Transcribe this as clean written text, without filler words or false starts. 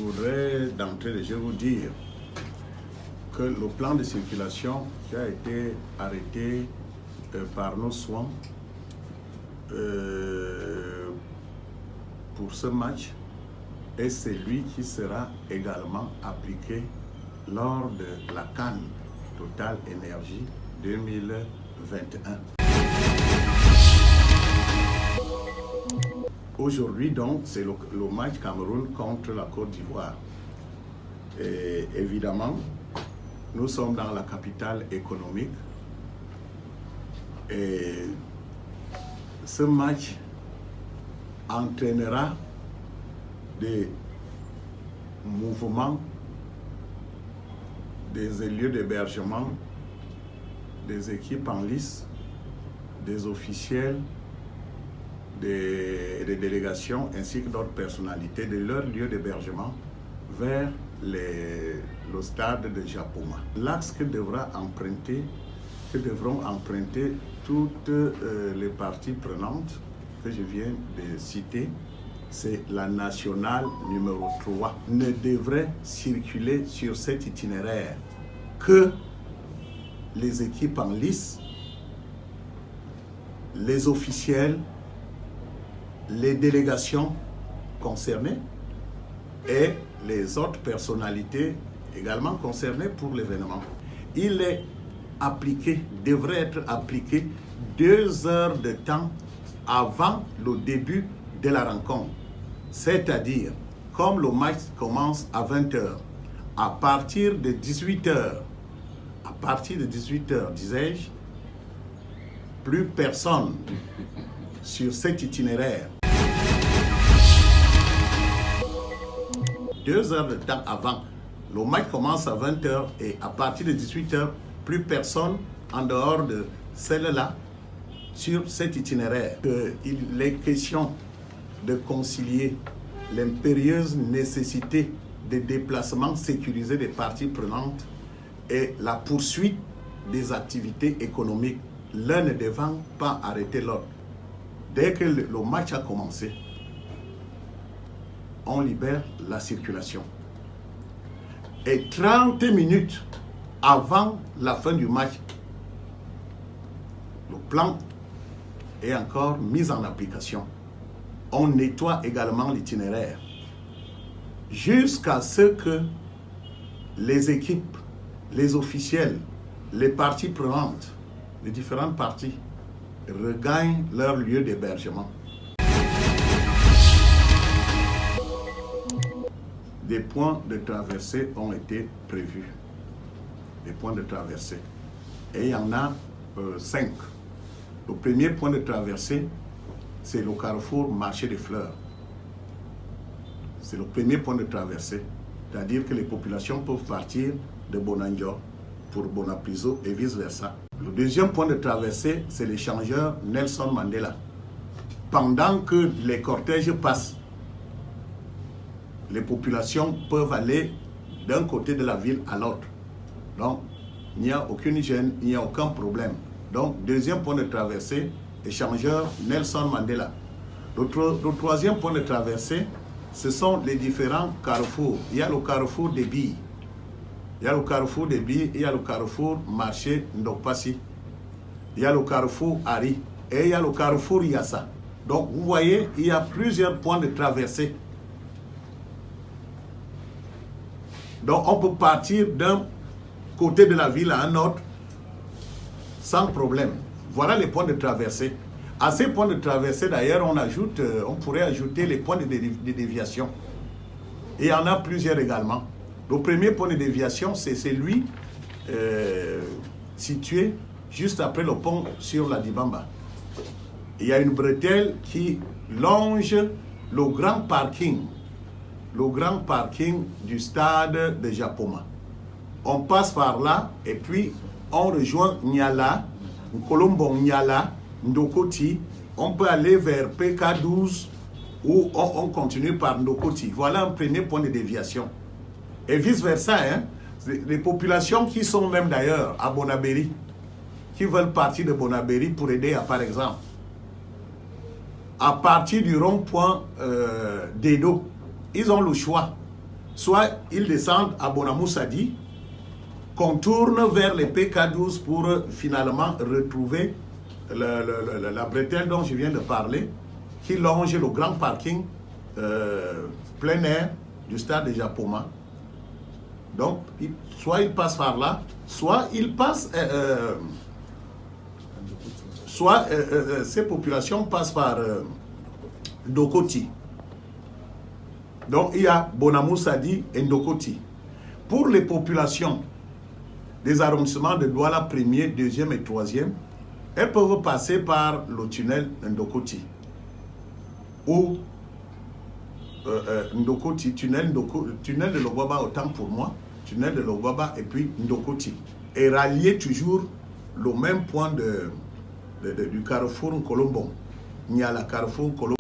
voudrais d'entrée de jeu vous dire que le plan de circulation qui a été arrêté par nos soins pour ce match est celui qui sera également appliqué lors de la CAN Total Énergie 2021. Aujourd'hui donc, c'est le match Cameroun contre la Côte d'Ivoire. Et évidemment, nous sommes dans la capitale économique et ce match entraînera des mouvements, des lieux d'hébergement, des équipes en lice, des officiels, des délégations ainsi que d'autres personnalités de leur lieu d'hébergement vers le stade de Japoma. L'axe que devront emprunter toutes les parties prenantes que je viens de citer, c'est la nationale numéro 3. Ne devrait circuler sur cet itinéraire que les équipes en lice, les officiels, les délégations concernées et les autres personnalités également concernées pour l'événement. Il est appliqué, devrait être appliqué 2 heures de temps avant le début de la rencontre. C'est-à-dire, comme le match commence à 20 h, à partir de 18 h, disais-je, plus personne sur cet itinéraire. 2 heures de temps avant. Le match commence à 20 h et à partir de 18 h, plus personne en dehors de celle-là sur cet itinéraire. Il est question de concilier l'impérieuse nécessité de déplacements sécurisés des parties prenantes et la poursuite des activités économiques, l'un ne devant pas arrêter l'autre. Dès que le match a commencé, on libère la circulation. Et 30 minutes avant la fin du match, le plan est encore mis en application. On nettoie également l'itinéraire jusqu'à ce que les équipes, les officiels, les parties prenantes, les différentes parties regagnent leur lieu d'hébergement. Des points de traversée ont été prévus. Des points de traversée. Et il y en a 5. Le premier point de traversée, c'est le carrefour Marché des Fleurs. C'est le premier point de traversée. C'est-à-dire que les populations peuvent partir de Bonanjo pour Bonapriso et vice-versa. Le deuxième point de traversée, c'est l'échangeur Nelson Mandela. Pendant que les cortèges passent, les populations peuvent aller d'un côté de la ville à l'autre. Donc, il n'y a aucune gêne, il n'y a aucun problème. Donc, deuxième point de traversée, échangeur Nelson Mandela. Le troisième point de traversée, ce sont les différents carrefours. Il y a le carrefour des Billes. Il y a le carrefour des Billes, il y a le carrefour Marché Ndokpasi. Il y a le carrefour Ari et il y a le carrefour Yassa. Donc, vous voyez, il y a plusieurs points de traversée. Donc, on peut partir d'un côté de la ville à un autre sans problème. Voilà les points de traversée. À ces points de traversée, d'ailleurs, on pourrait ajouter les points de déviation. Et il y en a plusieurs également. Le premier point de déviation, c'est celui situé juste après le pont sur la Dibamba. Il y a une bretelle qui longe le grand parking du stade de Japoma. On passe par là et puis on rejoint Nyala, Nkolombo Nyala, Ndokoti. On peut aller vers PK12 ou on continue par Ndokoti. Voilà un premier point de déviation. Et vice-versa, hein, les populations qui sont même d'ailleurs à Bonabéry, qui veulent partir de Bonabéry pour aider par exemple, à partir du rond-point d'Edo, ils ont le choix. soit ils descendent à Bonamoussadi, contournent vers les PK12 pour finalement retrouver la bretelle dont je viens de parler, qui longe le grand parking plein air du stade de Japoma. Donc, soit ils passent par là, soit ils passent, ces populations passent par Ndokoti. Donc, il y a Bonamoussadi et Ndokoti. Pour les populations des arrondissements de Douala 1er, 2e et 3e, elles peuvent passer par le tunnel Ndokoti. Ou Ndokoti, tunnel de Logwaba, autant pour moi, tunnel de Logwaba et puis Ndokoti. Et rallier toujours le même point du carrefour Colombon. Il y a la carrefour Colombon.